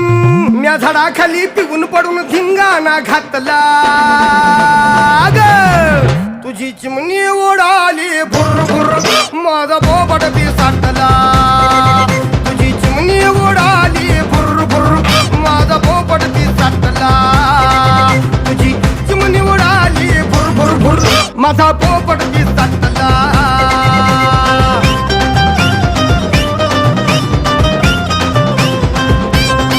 म्या झाडाखाली पिऊन पडून धिंगाणा घातला ग तुझी चिमणी उडाली भुर भुर माझा बोबट पिसाटला तुझी चिमणी उडाली भुर भुर माझा बोबट पिसाटला तुझी चिमणी उडाली भुर भुर भुर माझा